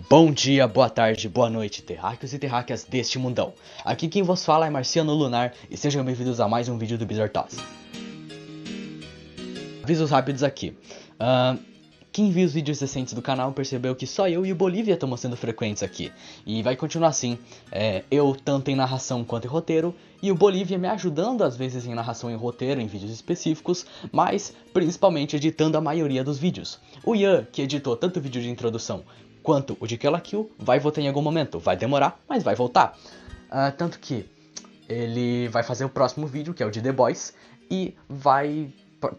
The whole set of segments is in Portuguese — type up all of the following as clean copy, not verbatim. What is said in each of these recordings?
Bom dia, boa tarde, boa noite, terráqueos e terráqueas deste mundão. Aqui quem vos fala é Marciano Lunar e sejam bem-vindos a mais um vídeo do Bizartoss. Avisos rápidos aqui. Quem viu os vídeos recentes do canal percebeu que só eu e o Bolívia estamos sendo frequentes aqui. E vai continuar assim, eu tanto em narração quanto em roteiro, e o Bolívia me ajudando às vezes em narração e roteiro em vídeos específicos, mas principalmente editando a maioria dos vídeos. O Ian, que editou tanto o vídeo de introdução quanto o de Kill la Kill, vai voltar em algum momento. Vai demorar, mas vai voltar. Tanto que ele vai fazer o próximo vídeo, que é o de The Boys, e vai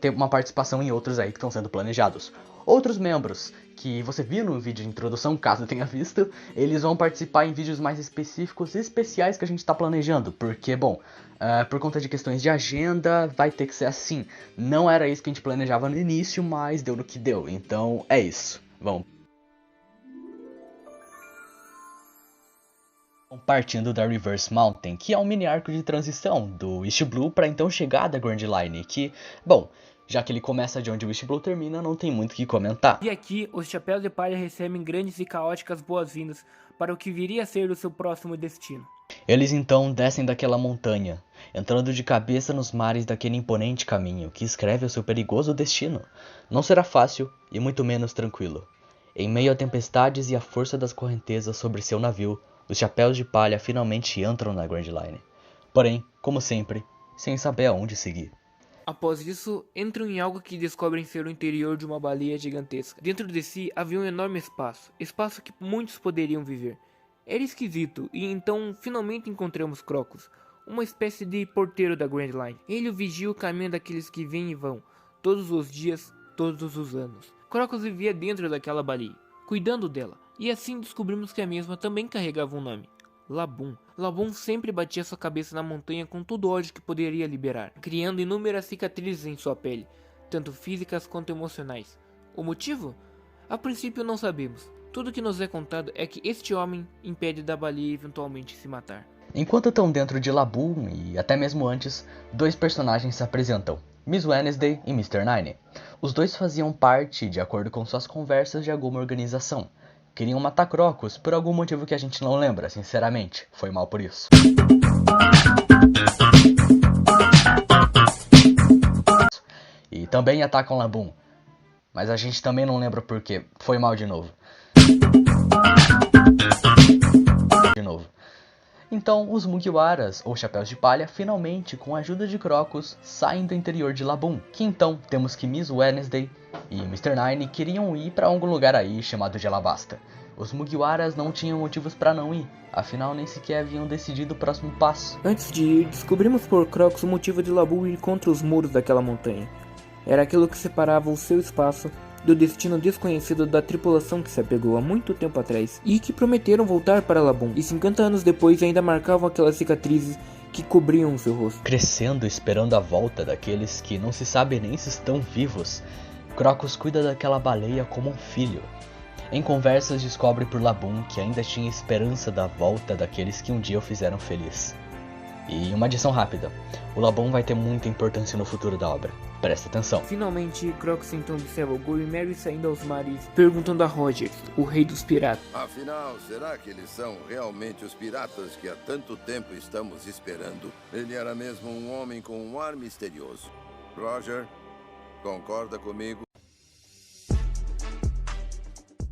ter uma participação em outros aí que estão sendo planejados. Outros membros que você viu no vídeo de introdução, caso tenha visto, eles vão participar em vídeos mais específicos e especiais que a gente está planejando. Porque, bom, por conta de questões de agenda, vai ter que ser assim. Não era isso que a gente planejava no início, mas deu no que deu. Então, é isso. Vamos. Partindo da Reverse Mountain, que é um mini arco de transição do East Blue para então chegar da Grand Line, que, bom, já que ele começa de onde o East Blue termina, não tem muito o que comentar. E aqui, os Chapéus de Palha recebem grandes e caóticas boas-vindas para o que viria a ser o seu próximo destino. Eles então descem daquela montanha, entrando de cabeça nos mares daquele imponente caminho que escreve o seu perigoso destino. Não será fácil e muito menos tranquilo. Em meio a tempestades e a força das correntezas sobre seu navio, os Chapéus de Palha finalmente entram na Grand Line. Porém, como sempre, sem saber aonde seguir. Após isso, entram em algo que descobrem ser o interior de uma baleia gigantesca. Dentro de si havia um enorme espaço que muitos poderiam viver. Era esquisito, e então finalmente encontramos Crocus, uma espécie de porteiro da Grand Line. Ele vigia o caminho daqueles que vêm e vão, todos os dias, todos os anos. Crocus vivia dentro daquela baleia, cuidando dela, e assim descobrimos que a mesma também carregava um nome. Labum. Labum sempre batia sua cabeça na montanha com todo o ódio que poderia liberar, criando inúmeras cicatrizes em sua pele, tanto físicas quanto emocionais. O motivo? A princípio não sabemos. Tudo que nos é contado é que este homem impede da baleia eventualmente se matar. Enquanto estão dentro de Labum, e até mesmo antes, dois personagens se apresentam, Miss Wednesday e Mr. Nine. Os dois faziam parte, de acordo com suas conversas, de alguma organização. Queriam matar Crocus por algum motivo que a gente não lembra, sinceramente. Foi mal por isso. E também atacam Labum. Mas a gente também não lembra por quê. Foi mal de novo. Então, os Mugiwaras, ou Chapéus de Palha, finalmente, com a ajuda de Crocus, saem do interior de Labum. Que então, temos que Miss Wednesday e Mr. Nine queriam ir para algum lugar aí chamado de Alabasta. Os Mugiwaras não tinham motivos para não ir, afinal nem sequer haviam decidido o próximo passo. Antes de ir, descobrimos por Crocus o motivo de Labum ir contra os muros daquela montanha. Era aquilo que separava o seu espaço do destino desconhecido da tripulação que se apegou há muito tempo atrás e que prometeram voltar para Labum, e 50 anos depois ainda marcavam aquelas cicatrizes que cobriam o seu rosto. Crescendo, esperando a volta daqueles que não se sabe nem se estão vivos, Crocus cuida daquela baleia como um filho. Em conversas descobre por Labum que ainda tinha esperança da volta daqueles que um dia o fizeram feliz. E uma adição rápida, o Labum vai ter muita importância no futuro da obra. Presta atenção. Finalmente, Crocus então observa Go e Mary saindo aos mares, perguntando a Rogers, o rei dos piratas. Afinal, será que eles são realmente os piratas que há tanto tempo estamos esperando? Ele era mesmo um homem com um ar misterioso. Roger, concorda comigo?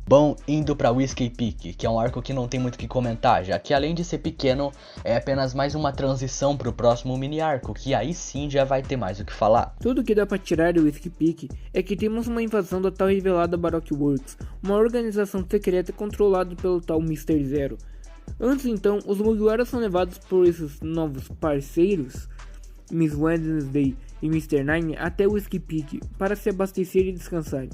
Bom, indo pra Whiskey Peak, que é um arco que não tem muito o que comentar, já que além de ser pequeno, é apenas mais uma transição pro próximo mini arco, que aí sim já vai ter mais o que falar. Tudo que dá pra tirar do Whiskey Peak é que temos uma invasão da tal revelada Baroque Works, uma organização secreta controlada pelo tal Mr. Zero. Antes então, os Mugiwaras são levados por esses novos parceiros, Miss Wednesday e Mr. Nine, até o Whiskey Peak para se abastecer e descansar.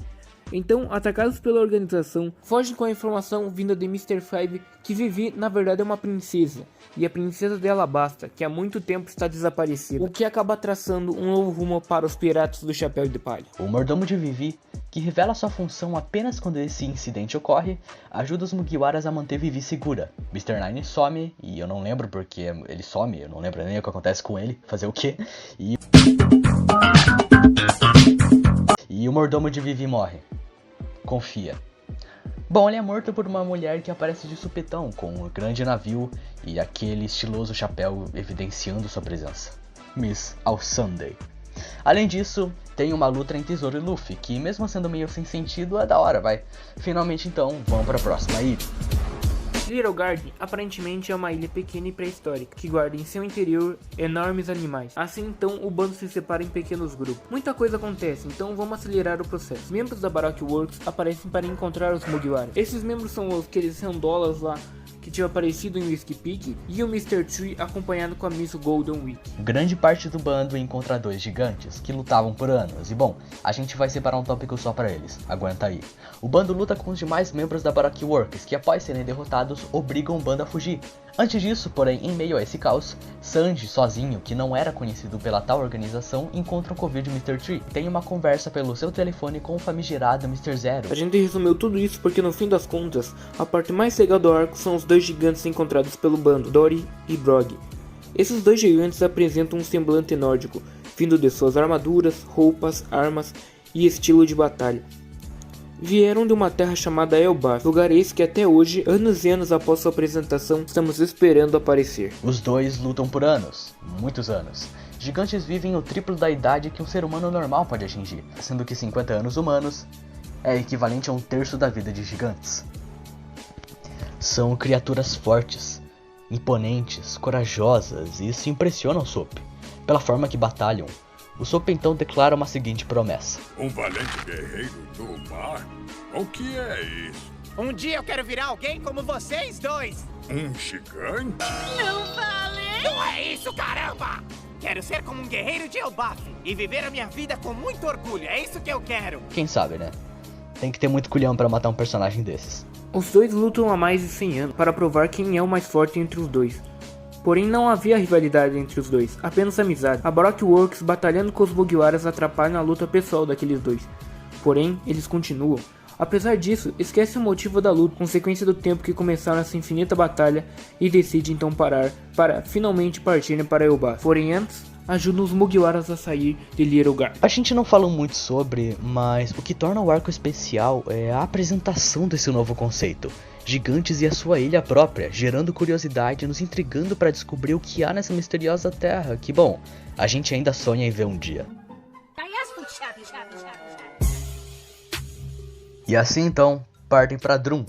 Então, atacados pela organização, fogem com a informação vinda de Mr. Five que Vivi na verdade é uma princesa, e a princesa de Alabasta, que há muito tempo está desaparecida, o que acaba traçando um novo rumo para os piratas do Chapéu de Palha. O mordomo de Vivi, que revela sua função apenas quando esse incidente ocorre, ajuda os Mugiwaras a manter Vivi segura. Mr. Nine some, e eu não lembro porque ele some, eu não lembro nem o que acontece com ele, fazer o quê, e o mordomo de Vivi morre. Confia. Bom, ele é morto por uma mulher que aparece de supetão, com um grande navio e aquele estiloso chapéu evidenciando sua presença. Miss All-Sunday. Além disso, tem uma luta entre Zoro e Luffy, que mesmo sendo meio sem sentido, é da hora, vai. Finalmente então, vamos pra próxima ilha. Little Garden aparentemente é uma ilha pequena e pré-histórica, que guarda em seu interior enormes animais. Assim então, o bando se separa em pequenos grupos. Muita coisa acontece, então vamos acelerar o processo. Membros da Baroque Works aparecem para encontrar os Mugiwara. Esses membros são aqueles sandolas lá que tinha aparecido em Whiskey Peak, e o Mr. Tree acompanhado com a Miss Golden Week. Grande parte do bando encontra dois gigantes que lutavam por anos, e bom, a gente vai separar um tópico só pra eles, aguenta aí. O bando luta com os demais membros da Baroque Works, que após serem derrotados, obrigam o bando a fugir. Antes disso, porém, em meio a esse caos, Sanji, sozinho, que não era conhecido pela tal organização, encontra o covil de Mr. Tree e tem uma conversa pelo seu telefone com o famigerado Mr. Zero. A gente resumiu tudo isso porque no fim das contas, a parte mais legal do arco são os dois gigantes encontrados pelo bando, Dory e Brog. Esses dois gigantes apresentam um semblante nórdico, vindo de suas armaduras, roupas, armas e estilo de batalha. Vieram de uma terra chamada Elbaf, lugar esse que até hoje, anos e anos após sua apresentação, estamos esperando aparecer. Os dois lutam por anos, muitos anos. Gigantes vivem o triplo da idade que um ser humano normal pode atingir, sendo que 50 anos humanos é equivalente a um terço da vida de gigantes. São criaturas fortes, imponentes, corajosas e isso impressiona o Sop, pela forma que batalham. O Sop então declara uma seguinte promessa. Um valente guerreiro do mar? O que é isso? Um dia eu quero virar alguém como vocês dois. Um gigante? Não falei! Não é isso, caramba! Quero ser como um guerreiro de Elbaf e viver a minha vida com muito orgulho. É isso que eu quero. Quem sabe, né? Tem que ter muito culhão pra matar um personagem desses. Os dois lutam há mais de 100 anos para provar quem é o mais forte entre os dois. Porém não havia rivalidade entre os dois, apenas amizade. A Baroque Works batalhando com os Mugiwaras atrapalham a luta pessoal daqueles dois. Porém, eles continuam. Apesar disso, esquece o motivo da luta, consequência do tempo que começaram essa infinita batalha e decide então parar para finalmente partirem para Elbaf. Porém antes, ajudam os Mugiwaras a sair de Little Garden. A gente não falou muito sobre, mas o que torna o arco especial é a apresentação desse novo conceito. Gigantes e a sua ilha própria, gerando curiosidade e nos intrigando para descobrir o que há nessa misteriosa terra, que bom, a gente ainda sonha em ver um dia. E assim então, partem para Drum.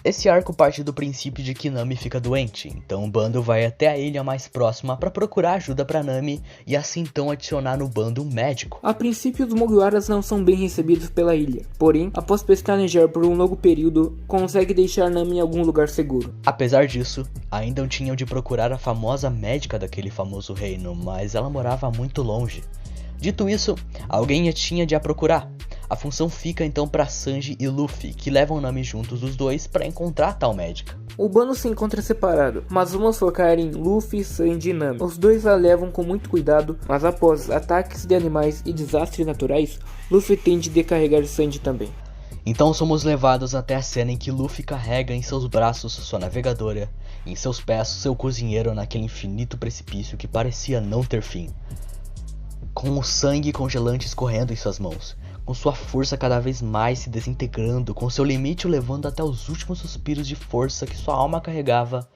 Esse arco parte do princípio de que Nami fica doente, então o bando vai até a ilha mais próxima para procurar ajuda para Nami e assim então adicionar no bando um médico. A princípio os Mugiwaras não são bem recebidos pela ilha, porém, após pestanejar por um longo período, consegue deixar Nami em algum lugar seguro. Apesar disso, ainda tinham de procurar a famosa médica daquele famoso reino, mas ela morava muito longe. Dito isso, alguém tinha de a procurar. A função fica então para Sanji e Luffy, que levam Nami juntos os dois para encontrar tal médica. O bando se encontra separado, mas vamos focar em Luffy, Sanji e Nami. Os dois a levam com muito cuidado, mas após ataques de animais e desastres naturais, Luffy tende a descarregar Sanji também. Então somos levados até a cena em que Luffy carrega em seus braços sua navegadora, em seus pés seu cozinheiro naquele infinito precipício que parecia não ter fim. Com o sangue congelante escorrendo em suas mãos, com sua força cada vez mais se desintegrando, com seu limite o levando até os últimos suspiros de força que sua alma carregava,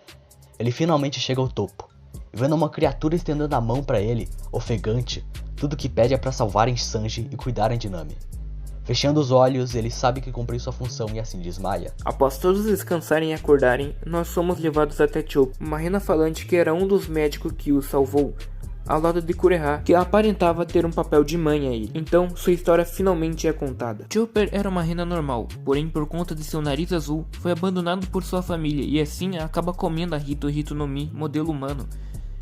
ele finalmente chega ao topo, e vendo uma criatura estendendo a mão para ele, ofegante, tudo que pede é para salvarem Sanji e cuidarem de Nami. Fechando os olhos, ele sabe que cumpriu sua função e assim desmaia. Após todos descansarem e acordarem, nós somos levados até Chopper, uma rena falante que era um dos médicos que o salvou, ao lado de Kureha, que aparentava ter um papel de mãe a ele. Então, sua história finalmente é contada. Chopper era uma rena normal, porém por conta de seu nariz azul, foi abandonado por sua família e assim acaba comendo a Hito no Mi, modelo humano,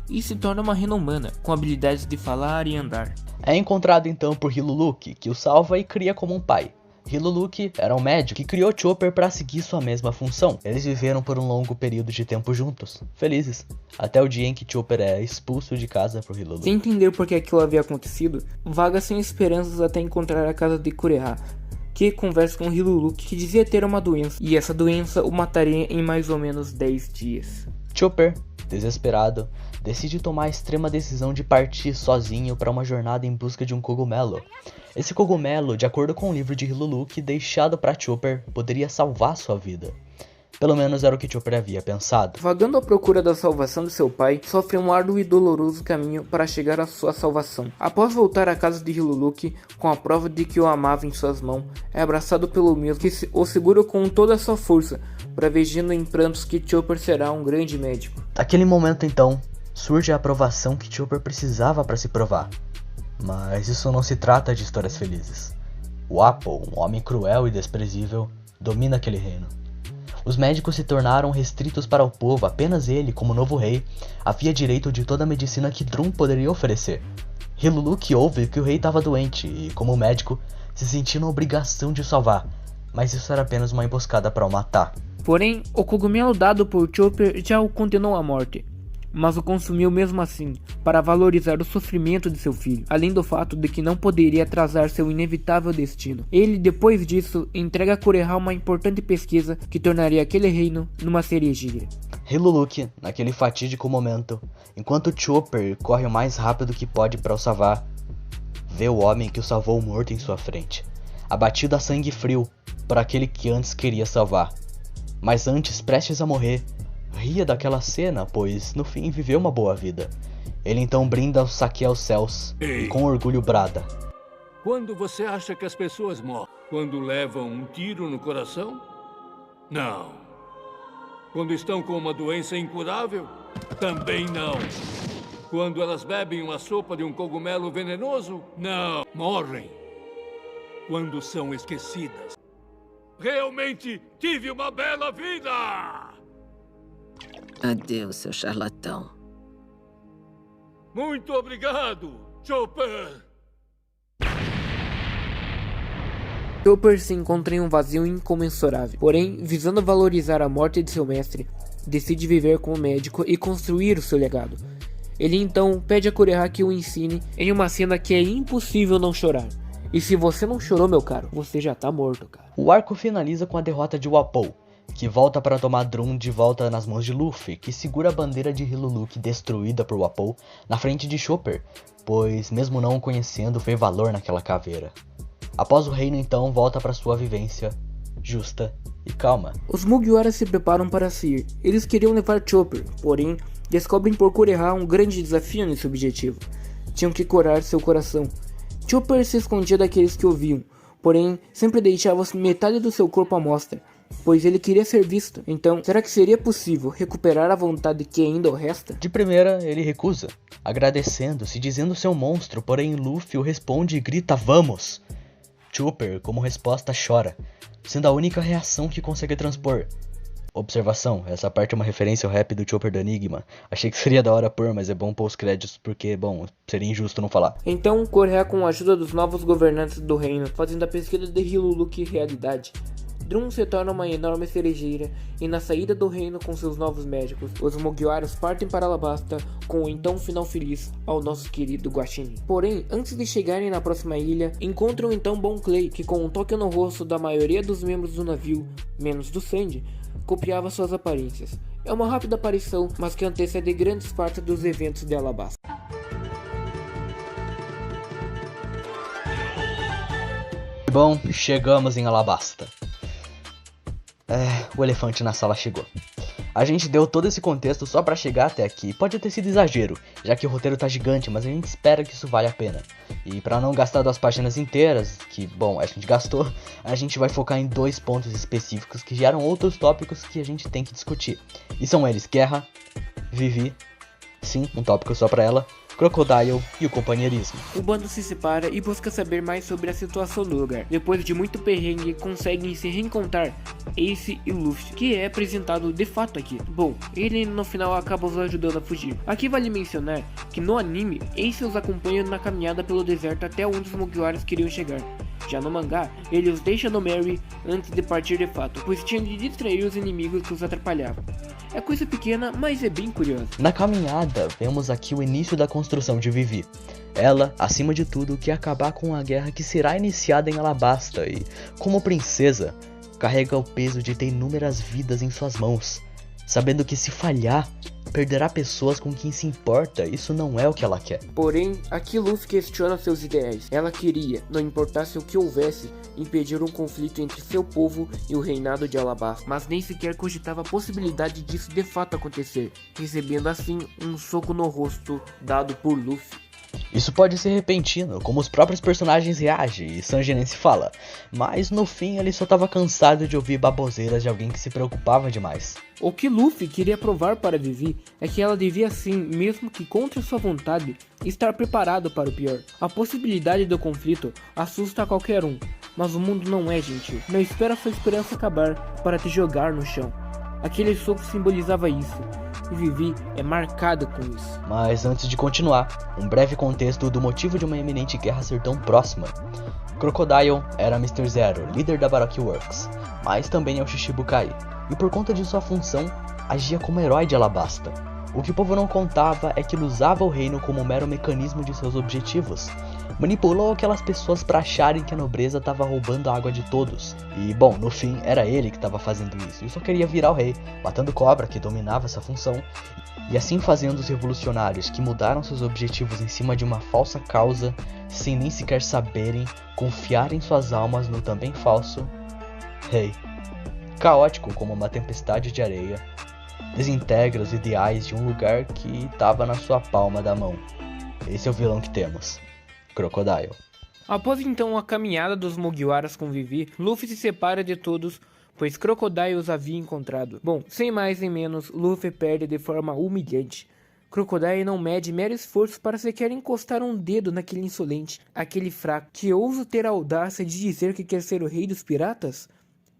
e se torna uma rena humana, com habilidades de falar e andar. É encontrado então por Hiluluki, que o salva e cria como um pai. Hiluluki era um médico que criou Chopper para seguir sua mesma função. Eles viveram por um longo período de tempo juntos, felizes, até o dia em que Chopper é expulso de casa por Hiluluki. Sem entender por que aquilo havia acontecido, vaga sem esperanças até encontrar a casa de Kureha, que conversa com Hiluluki que dizia ter uma doença, e essa doença o mataria em mais ou menos 10 dias. Chopper, desesperado, decide tomar a extrema decisão de partir sozinho para uma jornada em busca de um cogumelo. Esse cogumelo, de acordo com o livro de Hiluluk deixado para Chopper, poderia salvar sua vida. Pelo menos era o que Chopper havia pensado. Vagando à procura da salvação de seu pai, sofre um árduo e doloroso caminho para chegar à sua salvação. Após voltar à casa de Hiluluk, com a prova de que o amava em suas mãos, é abraçado pelo mesmo que o segura com toda a sua força, prevendo em prantos que Chopper será um grande médico. Naquele momento então, surge a aprovação que Chopper precisava para se provar. Mas isso não se trata de histórias felizes. O Apple, um homem cruel e desprezível, domina aquele reino. Os médicos se tornaram restritos para o povo, apenas ele, como novo rei, havia direito de toda a medicina que Drum poderia oferecer. Hiluluk ouve que o rei estava doente e, como médico, se sentia na obrigação de o salvar, mas isso era apenas uma emboscada para o matar. Porém, o cogumelo dado por Chopper já o condenou à morte, mas o consumiu mesmo assim, para valorizar o sofrimento de seu filho, além do fato de que não poderia atrasar seu inevitável destino. Ele, depois disso, entrega a Kureha uma importante pesquisa que tornaria aquele reino numa cerejeira. Hiluluk, naquele fatídico momento, enquanto Chopper corre o mais rápido que pode para o salvar, vê o homem que o salvou morto em sua frente, abatido a sangue frio por aquele que antes queria salvar. Mas antes, prestes a morrer, ria daquela cena, pois no fim viveu uma boa vida. Ele então brinda o saque aos céus e com orgulho brada: Quando você acha que as pessoas morrem? Quando levam um tiro no coração? Não. Quando estão com uma doença incurável? Também não. Quando elas bebem uma sopa de um cogumelo venenoso? Não. Morrem. Quando são esquecidas. Realmente tive uma bela vida! Adeus, seu charlatão. Muito obrigado, Chopper! Chopper se encontra em um vazio incomensurável. Porém, visando valorizar a morte de seu mestre, decide viver como médico e construir o seu legado. Ele então pede a Kureha que o ensine em uma cena que é impossível não chorar. E se você não chorou, meu caro, você já tá morto, cara. O arco finaliza com a derrota de Wapol, que volta para tomar Drum de volta nas mãos de Luffy, que segura a bandeira de Hiluluk destruída por Wapol na frente de Chopper, pois mesmo não o conhecendo, vê valor naquela caveira. Após o reino então volta para sua vivência justa e calma. Os Mugiwara se preparam para sair. Eles queriam levar Chopper, porém descobrem por Kureha um grande desafio nesse objetivo. Tinham que curar seu coração. Chopper se escondia daqueles que o viam, porém sempre deixava metade do seu corpo à mostra, pois ele queria ser visto. Então, será que seria possível recuperar a vontade que ainda o resta? De primeira, ele recusa, agradecendo-se, dizendo ser um monstro, porém Luffy o responde e grita "Vamos!". Chopper, como resposta, chora, sendo a única reação que consegue transpor. Observação, essa parte é uma referência ao rap do Chopper do Enigma. Achei que seria da hora pôr, mas é bom pôr os créditos porque, bom, seria injusto não falar. Então, Kureha, com a ajuda dos novos governantes do reino, fazendo a pesquisa de Hiluluk realidade, Drum se torna uma enorme cerejeira e na saída do reino com seus novos médicos, os Mugiwaras partem para Alabasta com o então final feliz ao nosso querido Guaxinim. Porém, antes de chegarem na próxima ilha, encontram então Bon Clay, que com um toque no rosto da maioria dos membros do navio, menos do Sandy, copiava suas aparências. É uma rápida aparição, mas que antecede grandes partes dos eventos de Alabasta. Bom, chegamos em Alabasta. O elefante na sala chegou. A gente deu todo esse contexto só pra chegar até aqui. Pode ter sido exagero, já que o roteiro tá gigante, mas a gente espera que isso vale a pena. E pra não gastar 2 páginas inteiras, que, bom, a gente gastou, a gente vai focar em 2 pontos específicos que geram outros tópicos que a gente tem que discutir. E são eles: Guerra, Vivi, sim, um tópico só pra ela, Crocodile e o companheirismo. O bando se separa e busca saber mais sobre a situação do lugar. Depois de muito perrengue, conseguem se reencontrar Ace e Luffy, que é apresentado de fato aqui. Bom, ele no final acaba os ajudando a fugir. Aqui vale mencionar que no anime, Ace os acompanha na caminhada pelo deserto até onde os Mugiwaras queriam chegar. Já no mangá, ele os deixa no Merry antes de partir de fato, pois tinha de distrair os inimigos que os atrapalhavam. É coisa pequena, mas é bem curiosa. Na caminhada, vemos aqui o início da construção de Vivi. Ela, acima de tudo, quer acabar com a guerra que será iniciada em Alabasta e, como princesa, carrega o peso de ter inúmeras vidas em suas mãos. sabendo que se falhar, perderá pessoas com quem se importa. Isso não é o que ela quer. Porém, aqui Luffy questiona seus ideais. Ela queria, não importasse o que houvesse, impedir um conflito entre seu povo e o reinado de Alabasta, mas nem sequer cogitava a possibilidade disso de fato acontecer, recebendo assim um soco no rosto dado por Luffy. Isso pode ser repentino, como os próprios personagens reagem e Sanji nem se fala, mas no fim ele só estava cansado de ouvir baboseiras de alguém que se preocupava demais. O que Luffy queria provar para Vivi é que ela devia sim, mesmo que contra sua vontade, estar preparado para o pior. A possibilidade do conflito assusta qualquer um, mas o mundo não é gentil. Não espera sua esperança acabar para te jogar no chão. Aquele soco simbolizava isso, e Vivi é marcada com isso. Mas antes de continuar, um breve contexto do motivo de uma iminente guerra ser tão próxima. Crocodile era Mr. Zero, líder da Baroque Works, mas também é o Shichibukai, e por conta de sua função, agia como herói de Alabasta. O que o povo não contava é que ele usava o reino como um mero mecanismo de seus objetivos. Manipulou aquelas pessoas para acharem que a nobreza estava roubando a água de todos. E bom, no fim era ele que estava fazendo isso, e só queria virar o rei, matando Cobra, que dominava essa função, e assim fazendo os revolucionários que mudaram seus objetivos em cima de uma falsa causa, sem nem sequer saberem, confiarem suas almas no também falso rei. Caótico como uma tempestade de areia, desintegra os ideais de um lugar que estava na sua palma da mão. Esse é o vilão que temos, Crocodile. Após então a caminhada dos Mugiwaras com Vivi, Luffy se separa de todos, pois Crocodile os havia encontrado. Bom, sem mais nem menos, Luffy perde de forma humilhante. Crocodile não mede mero esforço para sequer encostar um dedo naquele insolente, aquele fraco, que ousa ter a audácia de dizer que quer ser o rei dos piratas?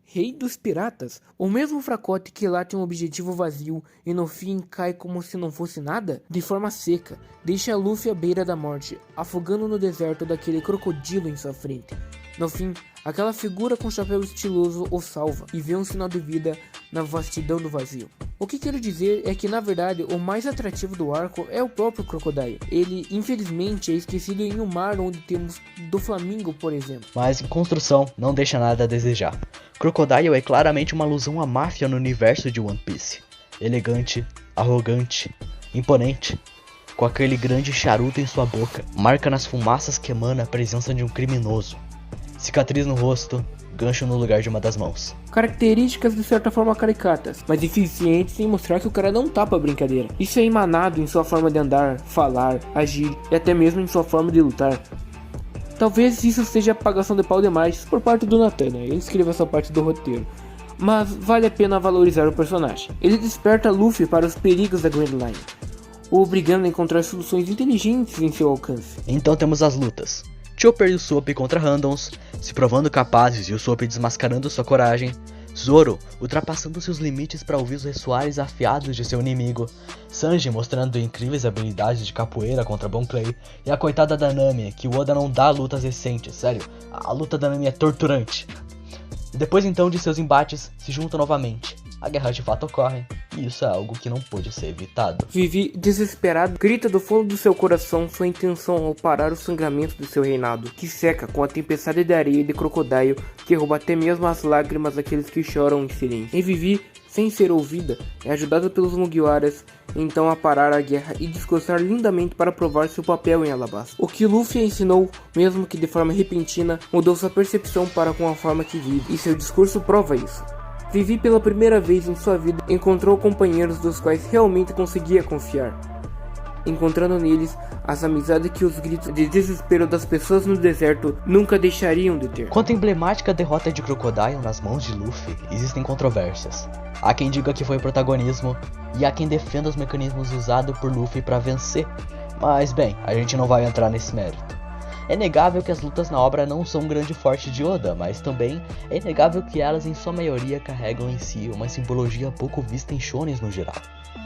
Rei dos piratas? O mesmo fracote que lá tem um objetivo vazio e no fim cai como se não fosse nada? De forma seca, deixa Luffy à beira da morte, afogando no deserto daquele crocodilo em sua frente. No fim, aquela figura com chapéu estiloso o salva e vê um sinal de vida na vastidão do vazio. O que quero dizer é que na verdade o mais atrativo do arco é o próprio Crocodile. Ele infelizmente é esquecido em um mar onde temos do Flamingo, por exemplo. Mas em construção não deixa nada a desejar. Crocodile é claramente uma alusão à máfia no universo de One Piece. Elegante, arrogante, imponente, com aquele grande charuto em sua boca, marca nas fumaças que emana a presença de um criminoso. Cicatriz no rosto, gancho no lugar de uma das mãos. Características de certa forma caricatas, mas eficientes em mostrar que o cara não tá pra brincadeira. Isso é emanado em sua forma de andar, falar, agir e até mesmo em sua forma de lutar. Talvez isso seja apagação de pau demais por parte do Nathan, né? Ele escreveu essa parte do roteiro. Mas vale a pena valorizar o personagem. Ele desperta Luffy para os perigos da Grand Line, o obrigando a encontrar soluções inteligentes em seu alcance. Então temos as lutas. Chopper e o Usopp contra Randoms, se provando capazes e o Usopp desmascarando sua coragem. Zoro ultrapassando seus limites para ouvir os ressoares afiados de seu inimigo. Sanji mostrando incríveis habilidades de capoeira contra Bon Clay. E a coitada da Nami, que o Oda não dá lutas recentes, sério, a luta da Nami é torturante. E depois então de seus embates, se juntam novamente. A guerra de fato ocorre, e isso é algo que não pôde ser evitado. Vivi, desesperado, grita do fundo do seu coração sua intenção ao parar o sangramento do seu reinado, que seca com a tempestade de areia de Crocodile, que rouba até mesmo as lágrimas daqueles que choram em silêncio. E Vivi, sem ser ouvida, é ajudada pelos Mugiwaras, então a parar a guerra e discursar lindamente para provar seu papel em Alabasta. O que Luffy ensinou, mesmo que de forma repentina, mudou sua percepção para com a forma que vive, e seu discurso prova isso. Vivi pela primeira vez em sua vida encontrou companheiros dos quais realmente conseguia confiar, encontrando neles as amizades que os gritos de desespero das pessoas no deserto nunca deixariam de ter. Quanto à emblemática derrota de Crocodile nas mãos de Luffy, existem controvérsias. Há quem diga que foi protagonismo, e há quem defenda os mecanismos usados por Luffy para vencer, mas bem, a gente não vai entrar nesse mérito. É inegável que as lutas na obra não são um grande forte de Oda, mas também é inegável que elas em sua maioria carregam em si uma simbologia pouco vista em shonens no geral.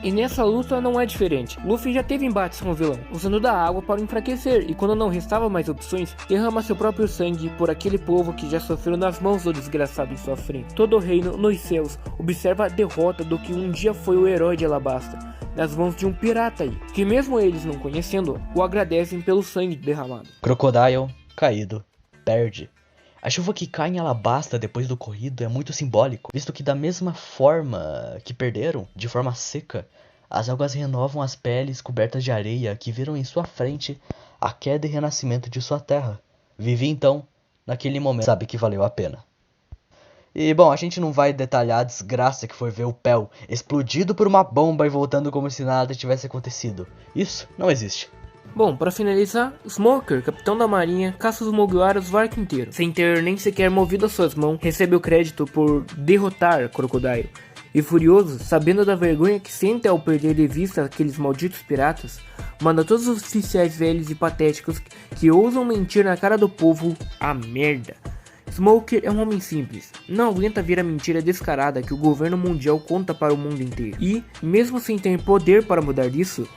E nessa luta não é diferente. Luffy já teve embates com o vilão, usando da água para o enfraquecer, e quando não restava mais opções, derrama seu próprio sangue por aquele povo que já sofreu nas mãos do desgraçado em sua frente. Todo o reino, nos céus, observa a derrota do que um dia foi o herói de Alabasta, nas mãos de um pirata aí, que mesmo eles não conhecendo, o agradecem pelo sangue derramado. Crocodile, caído, perde. A chuva que cai em Alabasta depois do ocorrido é muito simbólico, visto que da mesma forma que perderam, de forma seca, as águas renovam as peles cobertas de areia que viram em sua frente a queda e renascimento de sua terra. Vivi então, naquele momento, sabe que valeu a pena. E bom, a gente não vai detalhar a desgraça que foi ver o Pell explodido por uma bomba e voltando como se nada tivesse acontecido. Isso não existe. Bom, para finalizar, Smoker, capitão da marinha, caça os Mugiwaras o arco inteiro, sem ter nem sequer movido as suas mãos, recebe o crédito por derrotar Crocodile. E furioso, sabendo da vergonha que sente ao perder de vista aqueles malditos piratas, manda todos os oficiais velhos e patéticos que ousam mentir na cara do povo a merda. Smoker é um homem simples, não aguenta ver a mentira descarada que o governo mundial conta para o mundo inteiro. E, mesmo sem ter poder para mudar isso,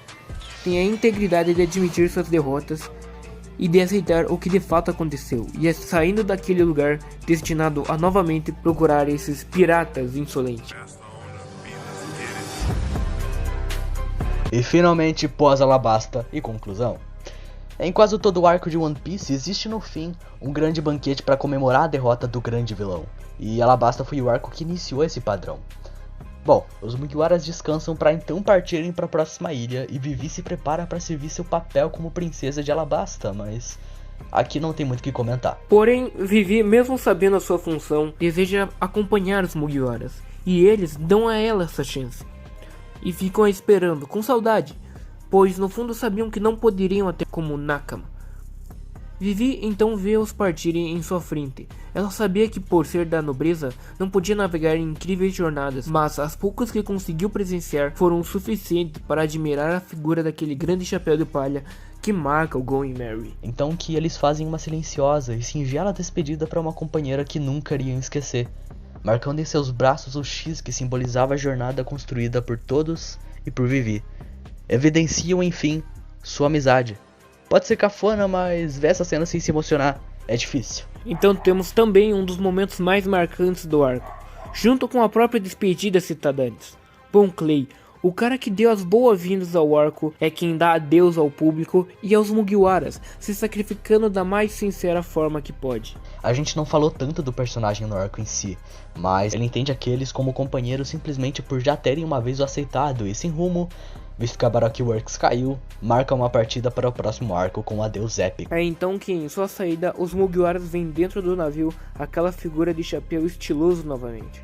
tem a integridade de admitir suas derrotas e de aceitar o que de fato aconteceu, e é saindo daquele lugar destinado a novamente procurar esses piratas insolentes. E finalmente, pós-Alabasta e conclusão. Em quase todo o arco de One Piece existe no fim um grande banquete para comemorar a derrota do grande vilão, e Alabasta foi o arco que iniciou esse padrão. Bom, os Mugiwaras descansam para então partirem para a próxima ilha e Vivi se prepara para servir seu papel como princesa de Alabasta, mas aqui não tem muito o que comentar. Porém, Vivi, mesmo sabendo a sua função, deseja acompanhar os Mugiwaras, e eles dão a ela essa chance. E ficam esperando, com saudade, pois no fundo sabiam que não poderiam até como Nakama. Vivi então vê-os partirem em sua frente. Ela sabia que por ser da nobreza, não podia navegar em incríveis jornadas, mas as poucas que conseguiu presenciar foram o suficiente para admirar a figura daquele grande chapéu de palha que marca o Going Merry. Então que eles fazem uma silenciosa e singela despedida para uma companheira que nunca iriam esquecer, marcando em seus braços o X que simbolizava a jornada construída por todos e por Vivi. Evidenciam, enfim, sua amizade. Pode ser cafona, mas ver essa cena sem se emocionar é difícil. Então temos também um dos momentos mais marcantes do arco, junto com a própria despedida citada antes. Bon Clay, o cara que deu as boas-vindas ao arco, é quem dá adeus ao público e aos Mugiwaras, se sacrificando da mais sincera forma que pode. A gente não falou tanto do personagem no arco em si, mas ele entende aqueles como companheiros simplesmente por já terem uma vez o aceitado e sem rumo, visto que a Baroque Works caiu, marca uma partida para o próximo arco com um adeus épico. É então que em sua saída os Mugiwaras veem dentro do navio aquela figura de chapéu estiloso novamente.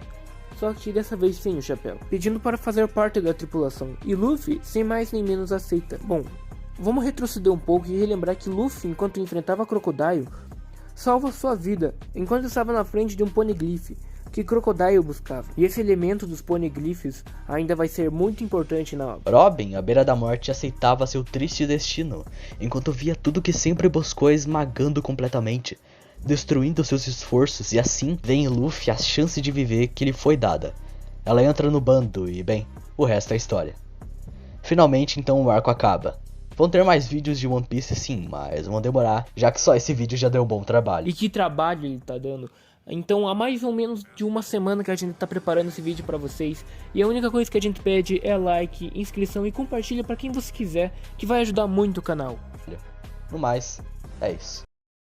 Só que dessa vez sem o chapéu, pedindo para fazer parte da tripulação, e Luffy sem mais nem menos aceita. Bom, vamos retroceder um pouco e relembrar que Luffy, enquanto enfrentava Crocodile, salva sua vida enquanto estava na frente de um poneglyph que Crocodile buscava. E esse elemento dos poneglyphs ainda vai ser muito importante na obra. Robin, à beira da morte, aceitava seu triste destino, enquanto via tudo que sempre buscou esmagando completamente, destruindo seus esforços, e assim vem em Luffy a chance de viver que lhe foi dada. Ela entra no bando e, bem, o resto é história. Finalmente, então, o arco acaba. Vão ter mais vídeos de One Piece sim, mas vão demorar, já que só esse vídeo já deu um bom trabalho. E que trabalho ele tá dando. Então há mais ou menos de uma semana que a gente tá preparando esse vídeo pra vocês. E a única coisa que a gente pede é like, inscrição e compartilha pra quem você quiser, que vai ajudar muito o canal. No mais, é isso.